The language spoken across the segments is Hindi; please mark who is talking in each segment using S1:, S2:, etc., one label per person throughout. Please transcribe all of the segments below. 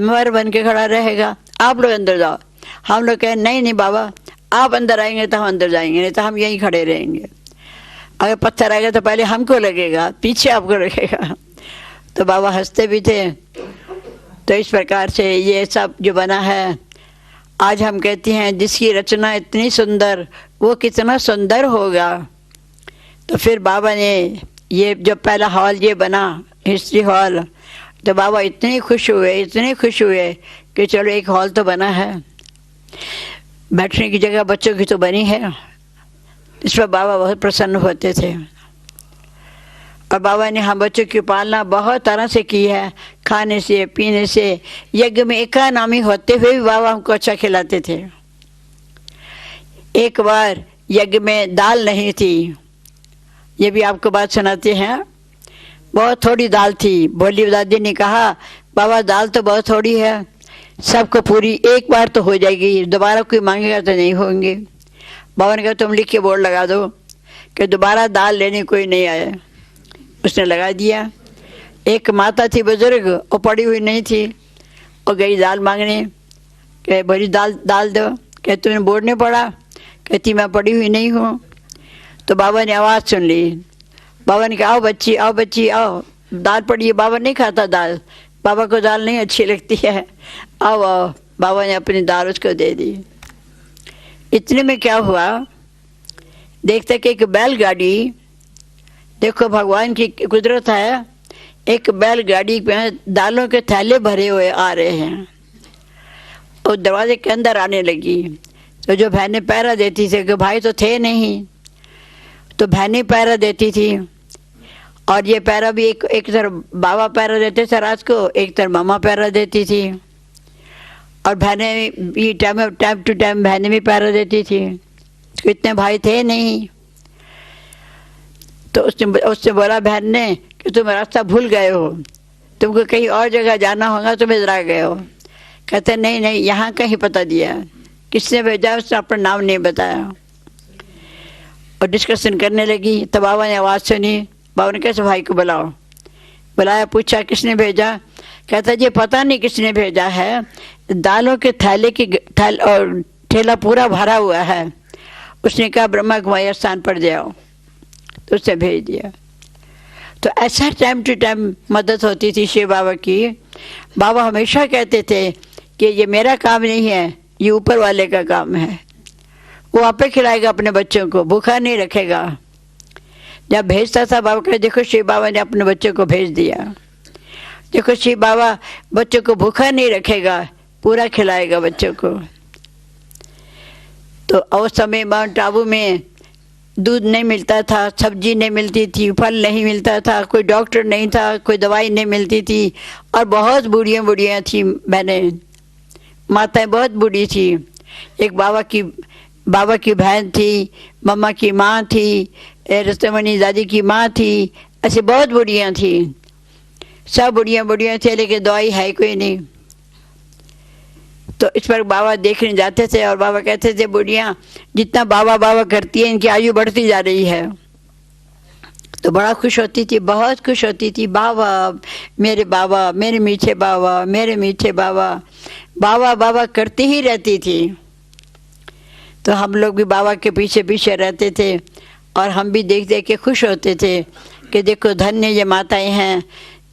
S1: मर बन के खड़ा रहेगा, आप लोग अंदर जाओ। हम लोग कहें नहीं नहीं बाबा, आप अंदर आएंगे तो हम अंदर जाएंगे, नहीं तो हम यहीं खड़े रहेंगे। अगर पत्थर आएगा तो पहले हमको लगेगा, पीछे आपको लगेगा। तो बाबा हंसते भी थे। तो इस प्रकार से ये सब जो बना है, आज हम कहती हैं जिसकी रचना इतनी सुंदर वो कितना सुंदर होगा। तो फिर बाबा ने ये जो पहला हॉल ये बना, हिस्ट्री हॉल, तो बाबा इतने खुश हुए कि चलो एक हॉल तो बना है, बैठने की जगह बच्चों की तो बनी है। इस पर बाबा बहुत प्रसन्न होते थे। और बाबा ने हम बच्चों की पालना बहुत तरह से की है, खाने से पीने से। यज्ञ में एकानामी होते हुए भी बाबा हमको अच्छा खिलाते थे। एक बार यज्ञ में दाल नहीं थी, ये भी आपको बात सुनाते हैं। बहुत थोड़ी दाल थी। भोली दादी ने कहा बाबा दाल तो बहुत थोड़ी है, सबको पूरी एक बार तो हो जाएगी, दोबारा कोई मांगेगा तो नहीं होंगे। बाबा ने कहा तुम लिख के बोर्ड लगा दो कि दोबारा दाल लेने कोई नहीं आया। उसने लगा दिया। एक माता थी बुजुर्ग, वो पड़ी हुई नहीं थी, वो गई दाल मांगने, कि भरी दाल दो। कहते तुमने बोर्ड नहीं पढ़ा? कहती मैं पड़ी हुई नहीं हूँ। तो बाबा ने आवाज़ सुन ली। बाबा ने कहा आओ बच्ची आओ, दाल पड़ी है। बाबा नहीं खाता दाल, बाबा को दाल नहीं अच्छी लगती है, आओ आओ। बाबा ने अपनी दाल उसको दे दी। इतने में क्या हुआ, देखते कि एक बैलगाड़ी, देखो भगवान की कुदरत है, एक बैलगाड़ी में दालों के थैले भरे हुए आ रहे हैं और दरवाजे के अंदर आने लगी। तो जो बहनें पहरा देती थी, कि भाई तो थे नहीं, तो बहनें पहरा देती थी। और ये पहरा भी एक तरफ बाबा पहरा देते थे रात को, एक तरफ मामा पहरा देती थी। और बहनें भी टाइम टू टाइम बहनें भी पहरा देती थी। तो इतने भाई थे नहीं। तो उसने बोला बहन ने कि तुम रास्ता भूल गए हो, तुमको कहीं और जगह जाना होगा, तुम इधर आ गए हो। कहते नहीं नहीं, यहाँ का ही पता दिया। किसने भेजा? उसने अपना नाम नहीं बताया। और डिस्कशन करने लगी। तो बाबा ने आवाज़ सुनी। बाबा ने कैसे भाई को बुलाया, पूछा किसने भेजा? कहता जी पता नहीं किसने भेजा है, दालों के ठेला पूरा भरा हुआ है। उसने कहा ब्रह्मा कुमारी स्थान पर जाओ, तो उसने भेज दिया। तो ऐसा टाइम टू टाइम मदद होती थी शिव बाबा की। बाबा हमेशा कहते थे कि ये मेरा काम नहीं है, ये ऊपर वाले का काम है। वो आपे खिलाएगा अपने बच्चों को, भूखा नहीं रखेगा। जब भेजता था बाबा कहे देखो शिव बाबा ने अपने बच्चों को भेज दिया, देखो शिव बाबा बच्चों को भूखा नहीं रखेगा, पूरा खिलाएगा बच्चों को। तो उस समय माउंट आबू में दूध नहीं मिलता था, सब्जी नहीं मिलती थी, फल नहीं मिलता था, कोई डॉक्टर नहीं था, कोई दवाई नहीं मिलती थी। और बहुत बूढ़ियाँ थी बहनें, माताएं बहुत बूढ़ी थी। एक बाबा की बहन थी, मम्मा की माँ थी, रस्तमणि दादी की माँ थी, ऐसे बहुत बुढ़ियाँ थी। सब बुढ़ियाँ थे, लेकिन दवाई है कोई नहीं। तो इस पर बाबा देखने जाते थे और बाबा कहते थे बुढ़ियाँ जितना बाबा बाबा करती है इनकी आयु बढ़ती जा रही है। तो बड़ा खुश होती थी, बहुत खुश होती थी। बाबा मेरे मीठे बाबा, मेरे मीठे बाबा, बाबा बाबा करती ही रहती थी। तो हम लोग भी बाबा के पीछे पीछे रहते थे और हम भी देख देख के खुश होते थे कि देखो धन्य ये माताएं हैं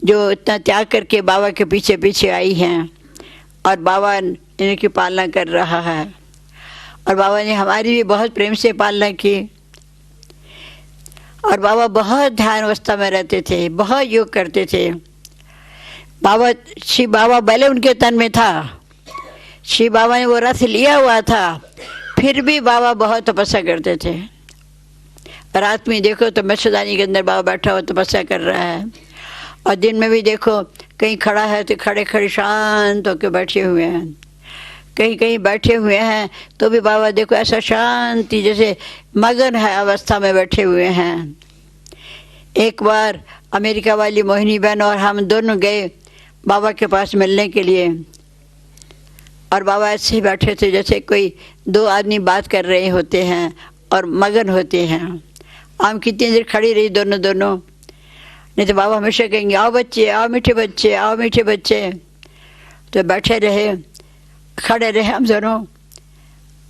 S1: जो इतना त्याग करके बाबा के पीछे पीछे आई हैं और बाबा इनकी पालना कर रहा है। और बाबा ने हमारी भी बहुत प्रेम से पालना की। और बाबा बहुत ध्यान अवस्था में रहते थे, बहुत योग करते थे। शिव बाबा भले उनके तन में था, शिव बाबा ने वो रथ लिया हुआ था, फिर भी बाबा बहुत तपस्या करते थे। रात में देखो तो मच्छरदानी के अंदर बाबा बैठा हुआ तपस्या कर रहा है, और दिन में भी देखो कहीं खड़ा है तो खड़े शांत होकर बैठे हुए हैं, कहीं बैठे हुए हैं तो भी बाबा देखो ऐसा शांति जैसे मगन है अवस्था में बैठे हुए हैं। एक बार अमेरिका वाली मोहिनी बहन और हम दोनों गए बाबा के पास मिलने के लिए, और बाबा ऐसे ही बैठे थे जैसे कोई दो आदमी बात कर रहे होते हैं और मगन होते हैं। हम कितनी देर खड़ी रही दोनों, नहीं तो बाबा हमेशा कहेंगे आओ बच्चे, आओ मीठे बच्चे, आओ मीठे बच्चे। तो बैठे रहे, खड़े रहे हम दोनों।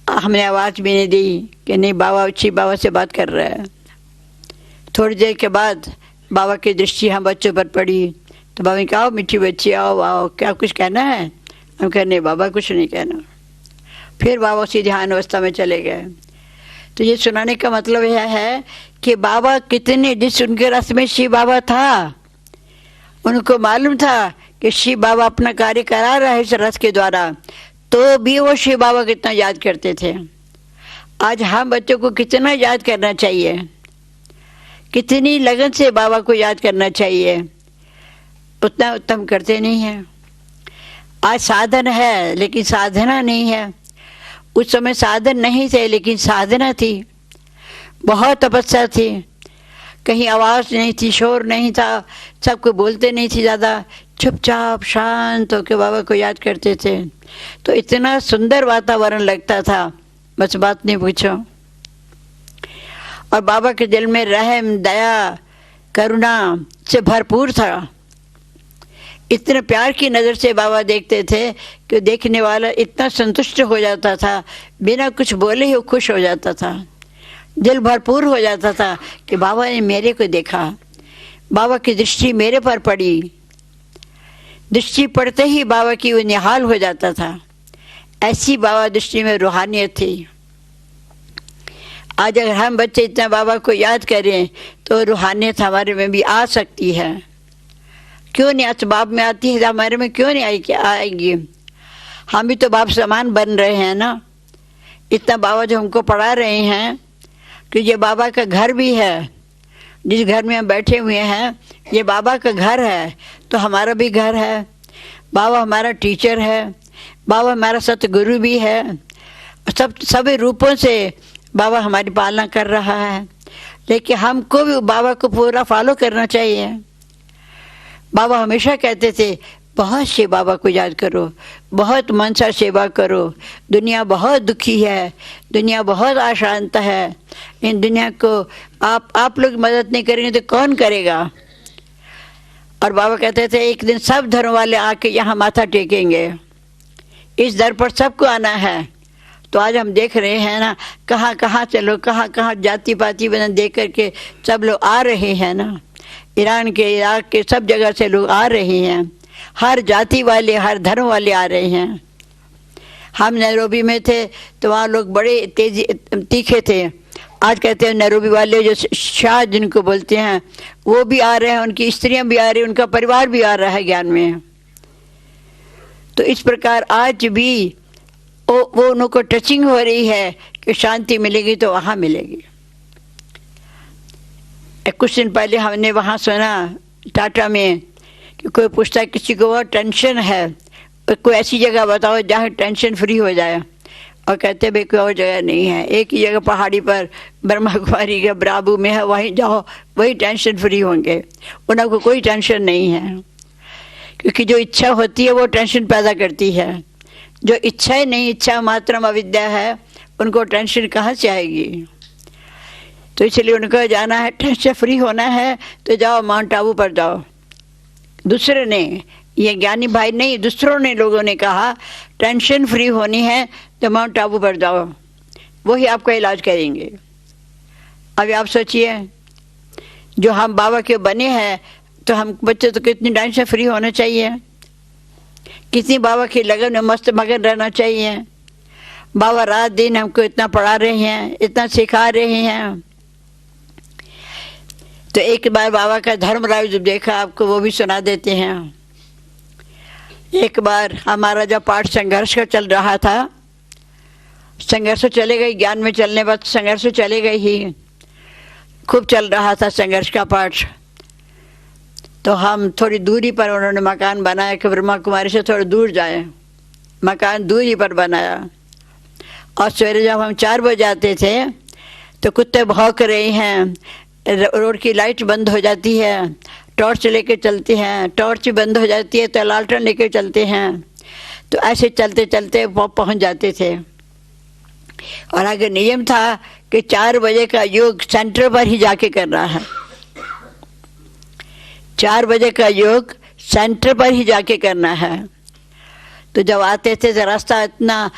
S1: हमने आवाज़ भी नहीं दी कि नहीं बाबा अच्छी बाबा से बात कर रहा है। थोड़ी देर के बाद बाबा की दृष्टि हम बच्चों पर पड़ी, तो बाबा ने कहा आओ मिठी बच्ची आओ आओ, क्या कुछ कहना है? हम कह नहीं बाबा कुछ नहीं कहना। फिर बाबा उसी ध्यान अवस्था में चले गए। तो ये सुनाने का मतलब यह है कि बाबा कितने, जिस उनके रस में शिव बाबा था, उनको मालूम था कि शिव बाबा अपना कार्य करा रहा है इस रस के द्वारा, तो भी वो शिव बाबा कितना याद करते थे। आज हम बच्चों को कितना याद करना चाहिए, कितनी लगन से बाबा को याद करना चाहिए, उतना उत्तम करते नहीं है। आज साधन है लेकिन साधना नहीं है। उस समय साधन नहीं थे लेकिन साधना थी, बहुत तपस्या थी। कहीं आवाज़ नहीं थी, शोर नहीं था, सबको बोलते नहीं थी ज़्यादा, चुपचाप शांत होकर बाबा को याद करते थे। तो इतना सुंदर वातावरण लगता था, बस बात नहीं पूछो। और बाबा के दिल में रहम, दया, करुणा से भरपूर था। इतने प्यार की नज़र से बाबा देखते थे कि देखने वाला इतना संतुष्ट हो जाता था, बिना कुछ बोले ही खुश हो जाता था, दिल भरपूर हो जाता था कि बाबा ने मेरे को देखा, बाबा की दृष्टि मेरे पर पड़ी। दृष्टि पड़ते ही बाबा की वो निहाल हो जाता था। ऐसी बाबा दृष्टि में रूहानियत थी। आज अगर हम बच्चे इतना बाबा को याद करें तो रूहानियत हमारे में भी आ सकती है। क्यों नहीं असबाब में आती है, हमारे में क्यों नहीं आएगी? हम भी तो बाप समान बन रहे हैं ना। इतना बाबा जो हमको पढ़ा रहे हैं कि ये बाबा का घर भी है, जिस घर में हम बैठे हुए हैं ये बाबा का घर है, तो हमारा भी घर है। बाबा हमारा टीचर है, बाबा हमारा सतगुरु भी है। सभी रूपों से बाबा हमारी पालना कर रहा है, लेकिन हमको भी बाबा को पूरा फॉलो करना चाहिए। बाबा हमेशा कहते थे बहुत शिव बाबा को याद करो, बहुत मन से सेवा करो। दुनिया बहुत दुखी है, दुनिया बहुत अशांत है। इन दुनिया को आप लोग मदद नहीं करेंगे तो कौन करेगा? और बाबा कहते थे एक दिन सब धर्म वाले आके यहाँ माथा टेकेंगे, इस दर पर सबको आना है। तो आज हम देख रहे हैं ना, कहाँ कहाँ से लोग, कहाँ कहाँ जाति पाति बना देख करके सब लोग आ रहे हैं ना। ईरान के, इराक के, सब जगह से लोग आ रहे हैं। हर जाति वाले, हर धर्म वाले आ रहे हैं। हम नैरोबी में थे तो वहाँ लोग बड़े तीखे थे। आज कहते हैं नैरोबी वाले जो शाह जिनको बोलते हैं वो भी आ रहे हैं, उनकी स्त्रियां भी आ रही हैं, उनका परिवार भी आ रहा है ज्ञान में। तो इस प्रकार आज भी वो उनको टचिंग हो रही है कि शांति मिलेगी तो वहाँ मिलेगी। कुछ दिन पहले हमने वहाँ सुना टाटा में कि कोई पूछता है किसी को वो टेंशन है, कोई ऐसी जगह बताओ जहाँ टेंशन फ्री हो जाए। और कहते भाई कोई और जगह नहीं है, एक ही जगह पहाड़ी पर ब्रह्मा कुमारी के ब्राबू में है, वहीं जाओ, वही टेंशन फ्री होंगे। उनको कोई टेंशन नहीं है, क्योंकि जो इच्छा होती है वो टेंशन पैदा करती है। जो इच्छा ही नहीं, इच्छा मात्रम अविद्या है, उनको टेंशन कहाँ से आएगी? तो इसलिए उनको जाना है, टेंशन फ्री होना है तो जाओ माउंट आबू पर जाओ। दूसरे ने, ये ज्ञानी भाई नहीं, दूसरों ने, लोगों ने कहा टेंशन फ्री होनी है तो माउंट आबू पर जाओ, वही आपका इलाज करेंगे। अभी आप सोचिए, जो हम बाबा के बने हैं तो हम बच्चे तो कितनी टेंशन फ्री होना चाहिए, कितनी बाबा की लगन में मस्त मगन रहना चाहिए। बाबा रात दिन हमको इतना पढ़ा रहे हैं, इतना सिखा रहे हैं। तो एक बार बाबा का धर्मराज जब देखा, आपको वो भी सुना देते हैं। एक बार हमारा जब पाठ संघर्ष का चल रहा था, संघर्ष चले गई, ज्ञान में चलने बाद संघर्ष चले गई ही, खूब चल रहा था संघर्ष का पाठ। तो हम थोड़ी दूरी पर उन्होंने मकान बनाया कि ब्रह्मा कुमारी से थोड़ा दूर जाए, मकान दूरी पर बनाया। और सवेरे जब हम 4 बजे आते थे तो कुत्ते भौंक रहे हैं, रोड की लाइट बंद हो जाती है, टॉर्च लेके चलते हैं, टॉर्च बंद हो जाती है तो लालटेन लेके चलते हैं। तो ऐसे चलते चलते पहुंच जाते थे। और आगे नियम था कि 4 बजे का योग सेंटर पर ही जाके करना है। 4 बजे का योग सेंटर पर ही जाके करना है। तो जब आते थे तो रास्ता इतना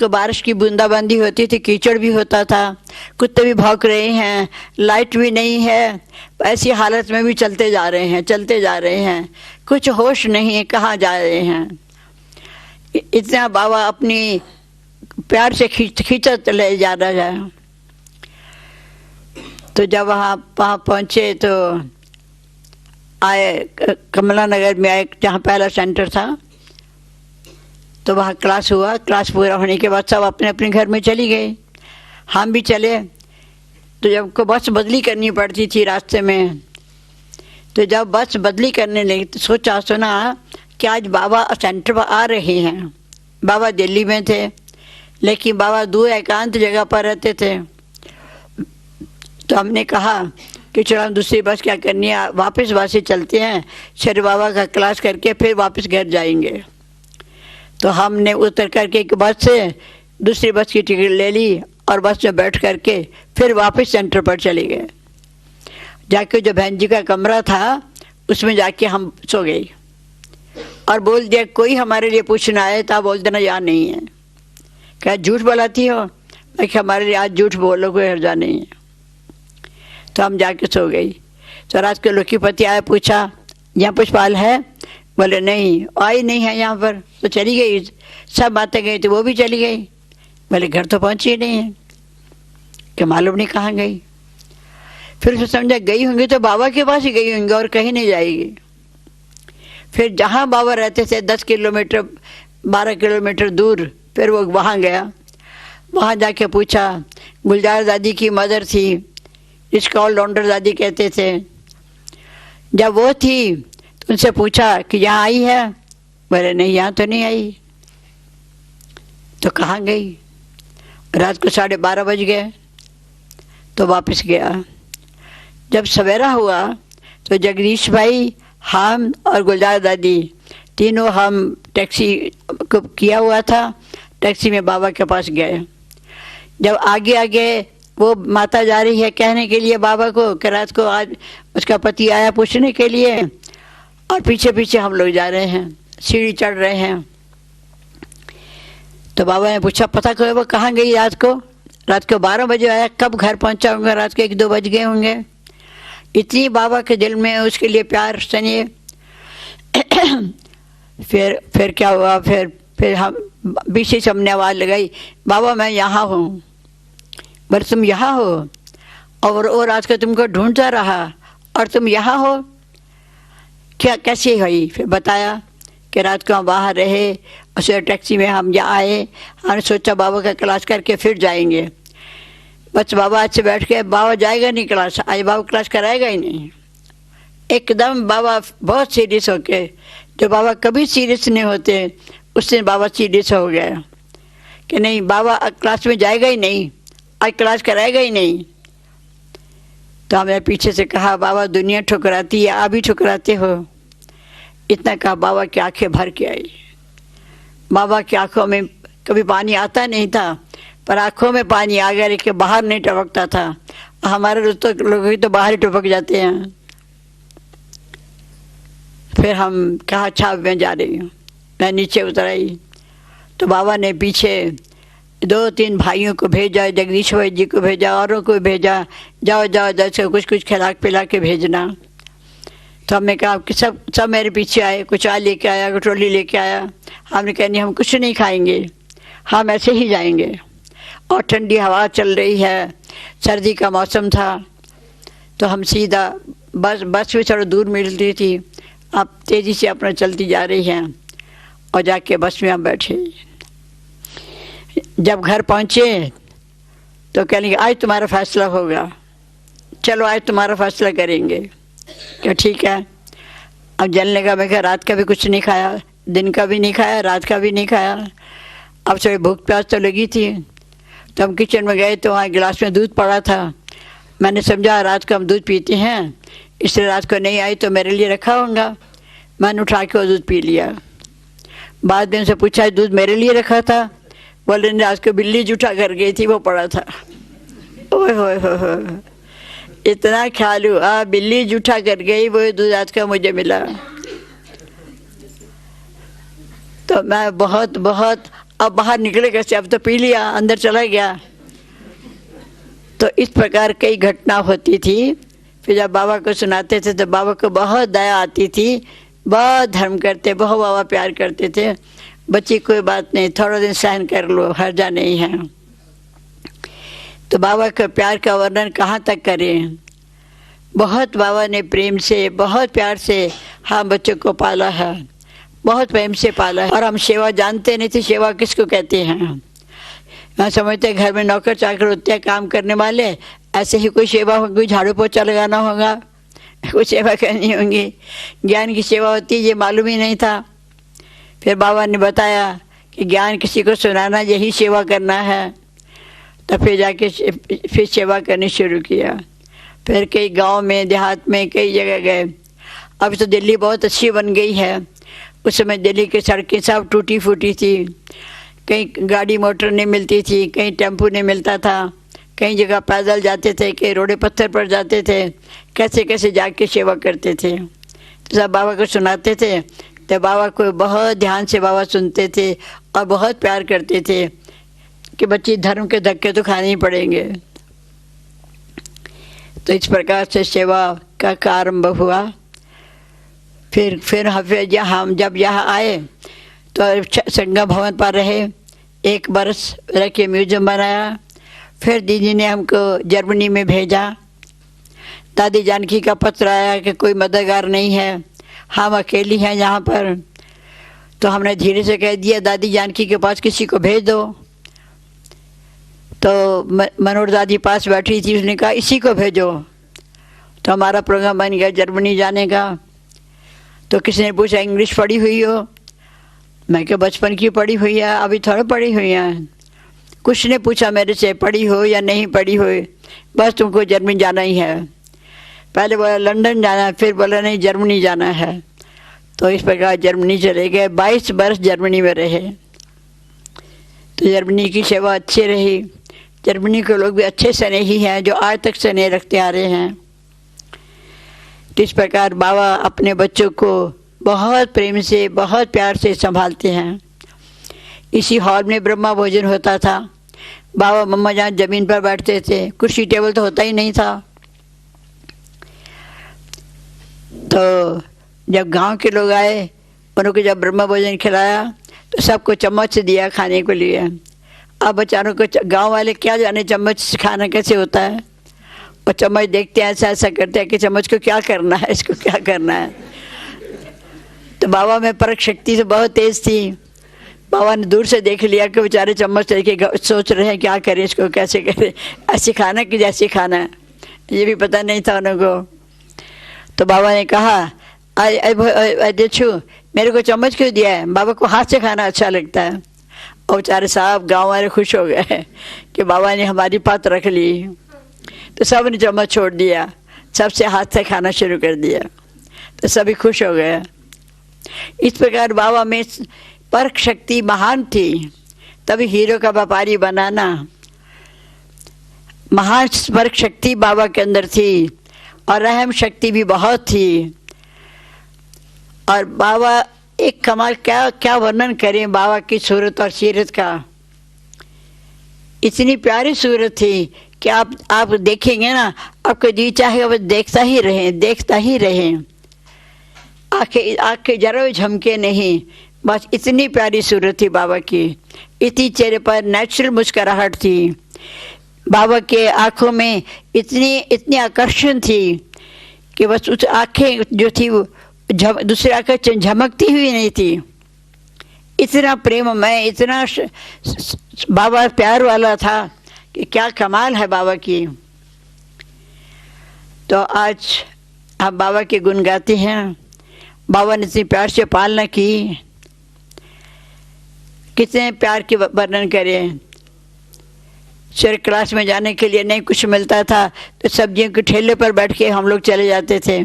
S1: बारिश की बूंदाबांदी होती थी, कीचड़ भी होता था, कुत्ते भी भौंक रहे हैं, लाइट भी नहीं है, ऐसी हालत में भी चलते जा रहे हैं, कुछ होश नहीं है कहाँ जा रहे हैं। इतना बाबा अपनी प्यार से खींचत ले जा रहा है। तो जब वहाँ पहुँचे तो आए कमला नगर में आए, जहाँ पहला सेंटर था, तो वहाँ क्लास हुआ। क्लास पूरा होने के बाद सब अपने अपने घर में चली गई, हम भी चले। तो जब को बस बदली करनी पड़ती थी रास्ते में, तो जब बस बदली करने लगी तो सुना कि आज बाबा सेंटर पर आ रहे हैं। बाबा दिल्ली में थे, लेकिन बाबा दूर एकांत जगह पर रहते थे। तो हमने कहा कि चलो हम दूसरी बस क्या करनी है, वापस बस से चलते हैं, शेर बाबा का क्लास करके फिर वापस घर जाएंगे। तो हमने उतर करके एक बस से दूसरी बस की टिकट ले ली और बस में बैठ करके फिर वापस सेंटर पर चले गए। जाके जो बहन जी का कमरा था उसमें जाके हम सो गए और बोल दिया कोई हमारे लिए पूछना आए तो बोल देना यहाँ नहीं है। क्या झूठ बोलाती हो? मैं कि हमारे लिए आज झूठ बोलो, कोई हर्जा नहीं है। तो हम जाके सो गई। तो रात के लखीपति आया, पूछा यहाँ पुष्पाल है? बोले नहीं, आई नहीं है यहाँ पर। तो चली गई, सब बातें गई तो वो भी चली गई। बोले घर तो पहुँची नहीं है, कि मालूम नहीं कहाँ गई। फिर उसने समझा गई होंगी तो बाबा के पास ही गई होंगी और कहीं नहीं जाएगी। फिर जहाँ बाबा रहते थे 10 किलोमीटर 12 किलोमीटर दूर, फिर वो वहाँ गया। वहाँ जाके पूछा, गुलजार दादी की मदर थी, जिसको ऑलराउंडर दादी कहते थे, जब वो थी तो उनसे पूछा कि यहाँ आई है? बोले नहीं, यहाँ तो नहीं आई। तो कहाँ गई? रात को 12:30 बज गए तो वापस गया। जब सवेरा हुआ तो जगदीश भाई, हम और गुलजार दादी तीनों हम टैक्सी को किया हुआ था, टैक्सी में बाबा के पास गए। जब आगे आगे वो माता जा रही है कहने के लिए बाबा को कि रात को आज उसका पति आया पूछने के लिए, और पीछे पीछे हम लोग जा रहे हैं, सीढ़ी चढ़ रहे हैं। तो बाबा ने पूछा पता करो वो कहाँ गई रात को? रात को 12 बजे आया, कब घर पहुँचा होंगे? रात के 1-2 बज गए होंगे। इतनी बाबा के दिल में उसके लिए प्यार सुनिए। फिर क्या हुआ? फिर हम बीच से हमने आवाज़ लगाई, बाबा मैं यहाँ हूँ। बोले तुम यहाँ हो? और रात को तुमको ढूंढता रहा और तुम यहाँ हो? क्या कैसे हुई? फिर बताया कि रात को हम बाहर रहे, उसे टैक्सी में हम यहाँ आए, हमने सोचा बाबा का क्लास करके फिर जाएंगे। बस बाबा आज से बैठ के, बाबा जाएगा नहीं क्लास, आज बाबा क्लास कराएगा ही नहीं। एकदम बाबा बहुत सीरियस हो गए। जो बाबा कभी सीरियस नहीं होते, उस दिन बाबा सीरियस हो गया कि नहीं बाबा क्लास में जाएगा ही नहीं, आज क्लास कराएगा ही नहीं। तो हमने पीछे से कहा बाबा दुनिया ठुकराती है, आप भी ठुकराते हो। इतना कहा, बाबा की आंखें भर के आई। बाबा की आंखों में कभी पानी आता नहीं था, पर आंखों में पानी आ गया, लेकिन बाहर नहीं टपकता था। हमारे तो लोग तो बाहर ही टपक जाते हैं। फिर हम कहा अच्छा मैं जा रही हूँ। मैं नीचे उतर आई तो बाबा ने पीछे 2-3 भाइयों को भेजा, जगदीश भाई जी को भेजा, औरों को भेजा, जाओ जाओ जैसे कुछ खिला पिला के भेजना। तो हमने कहा कि सब मेरे पीछे आए, कुछ आ लेके आया, कटोरी लेके आया। हमने कहा नहीं हम कुछ नहीं खाएंगे, हम ऐसे ही जाएंगे। और ठंडी हवा चल रही है, सर्दी का मौसम था, तो हम सीधा बस भी थोड़ा दूर मिलती थी, अब तेज़ी से अपना चलती जा रही हैं। और जाके बस में हम बैठे। जब घर पहुँचे तो कहने आज तुम्हारा फैसला होगा, चलो आज तुम्हारा फैसला करेंगे। क्या ठीक है। अब जलने का, मैं कहा रात का भी कुछ नहीं खाया, दिन का भी नहीं खाया, रात का भी नहीं खाया। अब थोड़ी भूख प्यास तो लगी थी, तो हम किचन में गए तो वहाँ गिलास में दूध पड़ा था। मैंने समझा रात को हम दूध पीते हैं, इसलिए रात को नहीं आई तो मेरे लिए रखा होगा। मैंने उठा के वो दूध पी लिया। बाद में उनसे पूछा दूध मेरे लिए रखा था? बोले नहीं, आज को बिल्ली जूठा कर गई थी, वो पड़ा था। ओए होए होए, इतना ख्याल हुआ, बिल्ली जूठा कर गई, वो दूध आज का मुझे मिला। तो मैं बहुत बहुत अब बाहर निकले कैसे, अब तो पी लिया, अंदर चला गया। तो इस प्रकार कई घटना होती थी। फिर जब बाबा को सुनाते थे तो बाबा को बहुत दया आती थी, बहुत धर्म करते, बहुत बाबा प्यार करते थे। बच्ची कोई बात नहीं, थोड़ा दिन सहन कर लो, हर्जा नहीं है। तो बाबा के प्यार का वर्णन कहाँ तक करें। बहुत बाबा ने प्रेम से, बहुत प्यार से हम बच्चों को पाला है, बहुत प्रेम से पाला है। और हम सेवा जानते नहीं थे, सेवा किसको कहते हैं। मैं समझते घर में नौकर चाकर होते हैं, काम करने वाले, ऐसे ही कोई सेवा होगी, झाड़ू पोछा लगाना होगा, कुछ सेवा करनी होगी। ज्ञान की सेवा होती है ये मालूम ही नहीं था। फिर बाबा ने बताया कि ज्ञान किसी को सुनाना यही सेवा करना है। तो फिर जाके फिर सेवा करनी शुरू किया। फिर कई गांव में, देहात में, कई जगह गए। अब तो दिल्ली बहुत अच्छी बन गई है। उस समय दिल्ली की सड़कें सब टूटी फूटी थी, कहीं गाड़ी मोटर नहीं मिलती थी, कहीं टेम्पू नहीं मिलता था, कई जगह पैदल जाते थे, कई रोडे पत्थर पर जाते थे, कैसे कैसे जाके सेवा करते थे। तो सब बाबा को सुनाते थे। तो बाबा को बहुत ध्यान से बाबा सुनते थे और बहुत प्यार करते थे कि बच्ची धर्म के धक्के तो खाने ही पड़ेंगे। तो इस प्रकार से सेवा का आरंभ हुआ। फिर हम जब यहाँ आए तो संगम भवन पर रहे, 1 बरस रह के म्यूजियम बनाया। फिर दीदी ने हमको जर्मनी में भेजा। दादी जानकी का पत्र आया कि कोई मददगार नहीं है, हम अकेली हैं यहाँ पर। तो हमने धीरे से कह दिया दादी जानकी के पास किसी को भेज दो। तो मनोहर दादी पास बैठी थी, उसने कहा इसी को भेजो। तो हमारा प्रोग्राम बन गया जर्मनी जाने का। तो किसी ने पूछा इंग्लिश पढ़ी हुई हो? मैं क्या बचपन की पढ़ी हुई है, अभी थोड़ा पढ़ी हुई है। कुछ ने पूछा मेरे से पढ़ी हो या नहीं पढ़ी हो, बस तुमको जर्मनी जाना ही है। पहले बोला लंदन जाना है, फिर बोला नहीं जर्मनी जाना है। तो इस प्रकार जर्मनी चले गए, 22 बरस जर्मनी में रहे। तो जर्मनी की सेवा अच्छी रही। जर्मनी के लोग भी अच्छे स्नेही हैं जो आज तक स्नेह रखते आ रहे हैं। इस प्रकार बाबा अपने बच्चों को बहुत प्रेम से, बहुत प्यार से संभालते हैं। इसी हॉल में ब्रह्मा भोजन होता था। बाबा मम्मा जहाँ जमीन पर बैठते थे, कुर्सी टेबल तो होता ही नहीं था। तो जब गांव के लोग आए, उनको जब ब्रह्मा भोजन खिलाया तो सबको चम्मच दिया खाने के लिए। अब बेचारों को गांव वाले क्या जाने चम्मच से खाना कैसे होता है। और चम्मच देखते हैं, ऐसा ऐसा करते हैं कि चम्मच को क्या करना है, इसको क्या करना है। तो बाबा में परख शक्ति से बहुत तेज थी। बाबा ने दूर से देख लिया कि बेचारे चम्मच लेके सोच रहे हैं क्या करें, इसको कैसे करें, ऐसे खाना कि जैसे खाना है, ये भी पता नहीं था उनको। तो बाबा ने कहा देखो मेरे को चम्मच क्यों दिया है, बाबा को हाथ से खाना अच्छा लगता है। और बेचारे साहब गांव वाले खुश हो गए कि बाबा ने हमारी बात रख ली। तो सब ने चम्मच छोड़ दिया, सबसे हाथ से खाना शुरू कर दिया। तो सभी खुश हो गए। इस प्रकार बाबा में परख शक्ति महान थी। तभी हीरो का व्यापारी बनाना, महान परख शक्ति बाबा के अंदर थी। और रहम शक्ति भी बहुत थी। और बाबा एक कमाल, क्या क्या वर्णन करें बाबा की सूरत और सीरत का। इतनी प्यारी सूरत थी कि आप देखेंगे ना, आपको जी चाहेगा बस देखता ही रहें, देखता ही रहें। आंखें जरा भी झमके नहीं, बस इतनी प्यारी सूरत थी बाबा की। इतनी चेहरे पर नेचुरल मुस्कुराहट थी। बाबा के आँखों में इतनी आकर्षण थी कि बस उस आँखें जो थी वो दूसरी आँखें झमकती हुई नहीं थी। इतना प्रेममय, इतना बाबा प्यार वाला था कि क्या कमाल है बाबा की। तो आज आप बाबा के गुण गाते हैं। बाबा ने इतनी प्यार से पालना की, कितने प्यार के वर्णन करें। सर क्लास में जाने के लिए नहीं कुछ मिलता था तो सब्जियों के ठेले पर बैठ के हम लोग चले जाते थे।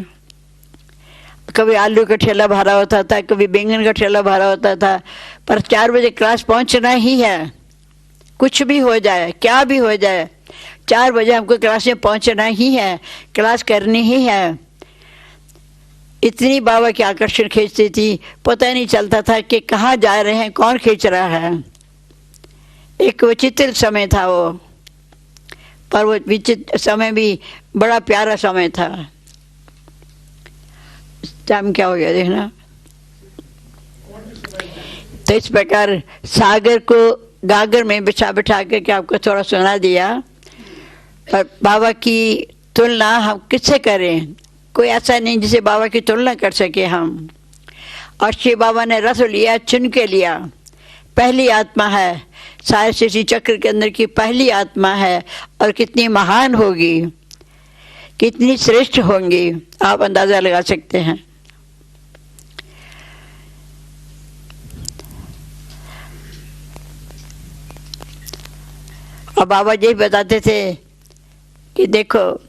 S1: कभी आलू का ठेला भरा होता था, कभी बैंगन का ठेला भरा होता था, पर 4 बजे क्लास पहुंचना ही है। कुछ भी हो जाए, क्या भी हो जाए, 4 बजे हमको क्लास में पहुंचना ही है, क्लास करनी ही है। इतनी बाबा की आकर्षण खींचती थी, पता नहीं चलता था कि कहाँ जा रहे हैं, कौन खींच रहा है। एक विचित्र समय था वो, पर वो विचित्र समय भी बड़ा प्यारा समय था। टाइम क्या हो गया देखना। तो इस प्रकार सागर को गागर में बिठा बिठा के आपको थोड़ा सुना दिया। पर बाबा की तुलना हम किससे करें? कोई ऐसा नहीं जिसे बाबा की तुलना कर सके हम। और शिव बाबा ने रथ लिया, चुन के लिया, पहली आत्मा है, सारे सृष्टि चक्र के अंदर की पहली आत्मा है, और कितनी महान होगी, कितनी श्रेष्ठ होंगी, आप अंदाजा लगा सकते हैं। और बाबा जी बताते थे कि देखो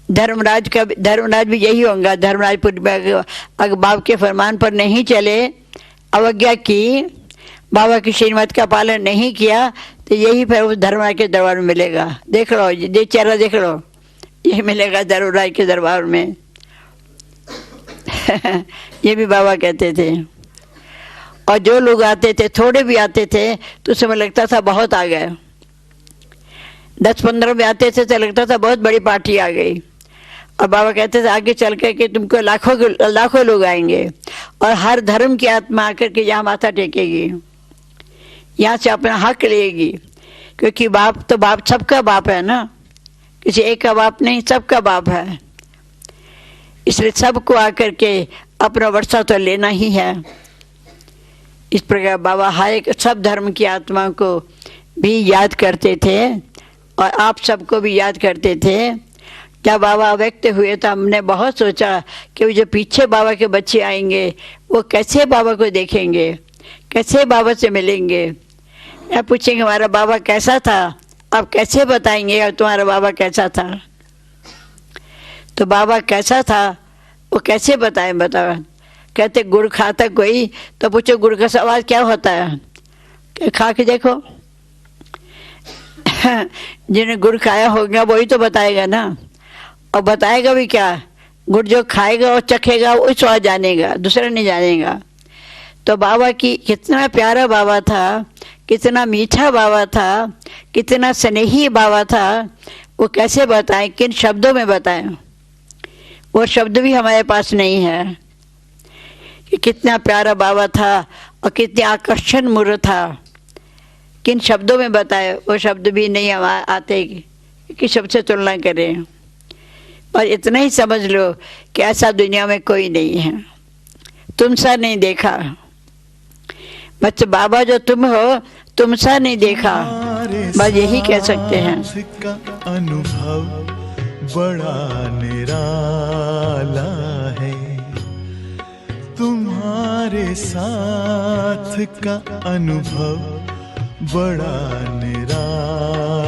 S1: धर्मराज भी यही होगा। धर्मराजपुर अगर बाबा के फरमान पर नहीं चले, अवज्ञा की, बाबा की श्रीमत का पालन नहीं किया, तो यही फिर उस धर्मराज के दरबार में मिलेगा। देख लो, ये चेहरा देख लो, यही मिलेगा धर्मराज के दरबार में। ये भी बाबा कहते थे। और जो लोग आते थे, थोड़े भी आते थे तो समय लगता था बहुत आ गए। 10-15 में आते थे तो लगता था बहुत बड़ी पार्टी आ गई। और बाबा कहते थे आगे चल कर के तुमको लाखों लोग आएंगे, और हर धर्म की आत्मा आकर के यहाँ माथा टेकेगी, यहाँ से अपना हक लेगी। क्योंकि बाप तो बाप सबका बाप है ना, किसी एक का बाप नहीं, सबका बाप है। इसलिए सबको आकर के अपना वर्षा तो लेना ही है। इस प्रकार बाबा हर एक सब धर्म की आत्मा को भी याद करते थे, और आप सबको भी याद करते थे। जब बाबा व्यक्त हुए तो हमने बहुत सोचा कि वो जो पीछे बाबा के बच्चे आएंगे वो कैसे बाबा को देखेंगे, कैसे बाबा से मिलेंगे। या पूछेंगे हमारा बाबा कैसा था, आप कैसे बताएंगे और तुम्हारा बाबा कैसा था। तो बाबा कैसा था वो कैसे बताएं, बताओ। कहते गुड़ खाता कोई, तो पूछो गुड़ का स्वाद क्या होता है, खा के देखो। जिन्हें गुड़ खाया होगा वही तो बताएगा ना। और बताएगा भी क्या, गुड़ जो खाएगा और चखेगा वो स्वाद जानेगा, दूसरा नहीं जानेगा। तो बाबा की कितना प्यारा बाबा था, कितना मीठा बाबा था, कितना स्नेही बाबा था, वो कैसे बताएं, किन शब्दों में बताएं। वो शब्द भी हमारे पास नहीं है कि कितना प्यारा बाबा था और कितने आकर्षण मूर्त था। किन शब्दों में बताए, वो शब्द भी नहीं आते कि सबसे तुलना करें। और इतना ही समझ लो कि ऐसा दुनिया में कोई नहीं है, तुम सा नहीं देखा। बस बाबा जो तुम हो, तुम सा नहीं देखा, बस यही कह सकते हैं।
S2: अनुभव बड़ा निराला है, तुम्हारे साथ का अनुभव बड़ा निराला